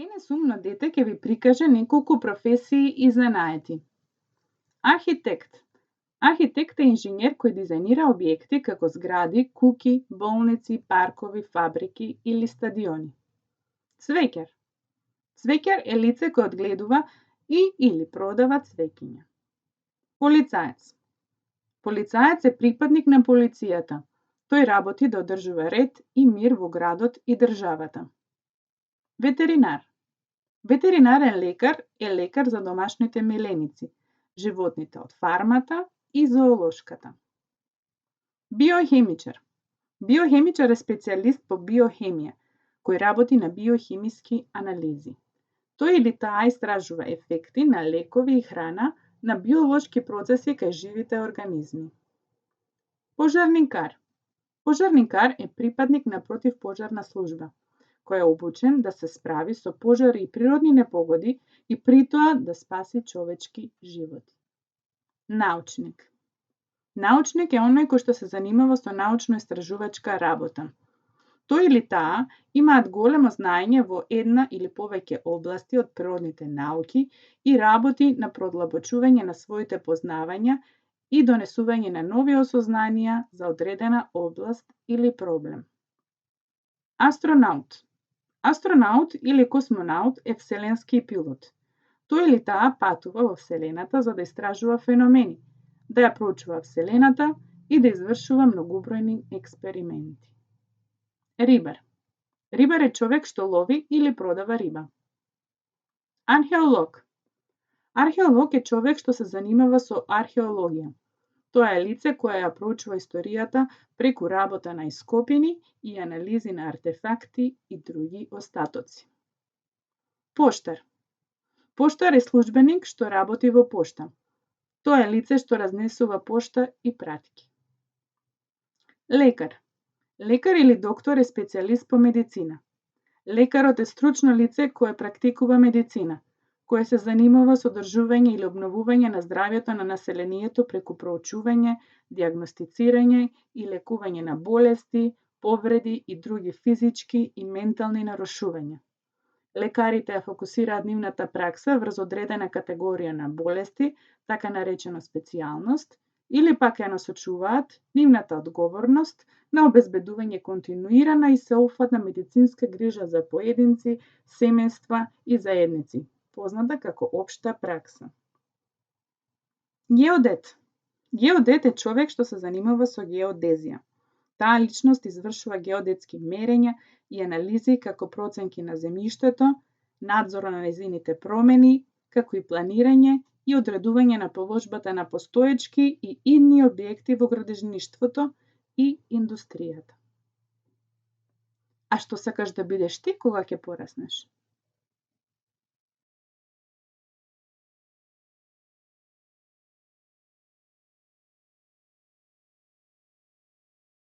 Денес умно дете ќе ви прикаже неколку професии и занаети. Архитект. Архитект е инженер кој дизајнира објекти како згради, куќи, болници, паркови, фабрики или стадиони. Цвеќар. Цвеќар е лице кој одгледува и или продава цвеќиња. Полицаец. Полицаец е припадник на полицијата. Тој работи да одржува ред и мир во градот и државата. Ветеринар. Ветеринарен лекар е лекар за домашните миленици, животните од фармата и зоолошката. Биохемичар. Биохемичар е специјалист по биохемија, кој работи на биохемиски анализи. Тој или таа истражува ефекти на лекови и храна на биолошки процеси кај живите организми. Пожарникар. Пожарникар е припадник на противпожарна служба, кој е обучен да се справи со пожари и природни непогоди и при тоа да спаси човечки животи. Научник. Научник е оној кој што се занимава со научно-истражувачка работа. Тој или таа имаат големо знаење во една или повеќе области од природните науки и работи на продлабочување на своите познавања и донесување на нови осознанија за одредена област или проблем. Астронаут. Астронаут или космонаут е вселенски пилот. Тој или таа патува во Вселената за да истражува феномени, да ја проучува Вселената и да извршува многобројни експерименти. Рибар. Рибар е човек што лови или продава риба. Археолог. Археолог е човек што се занимава со археологија. Тоа е лице кое ја проучува историјата преку работа на ископини и анализи на артефакти и други остатоци. Поштар. Поштар е службеник што работи во пошта. Тоа е лице што разнесува пошта и пратки. Лекар. Лекар или доктор е специјалист по медицина. Лекарот е стручно лице кое практикува медицина, кое се занимава со одржување или обновување на здравјето на населението преку проучување, дијагностицирање и лекување на болести, повреди и други физички и ментални нарушувања. Лекарите ја фокусираат нивната пракса врз одредена категорија на болести, така наречена специјалност, или пак ја насочуваат нивната одговорност на обезбедување континуирана и сеопфатна медицинска грижа за поединци, семејства и заедници, позната како општа пракса. Геодет. Геодет е човек што се занимава со геодезија. Таа личност извршува геодетски мерења и анализи како проценки на земјиштето, надзор на нејзините промени, како и планирање и одредување на положбата на постоечки и идни објекти во градежништвото и индустријата. А што сакаш да бидеш ти кога ќе пораснеш?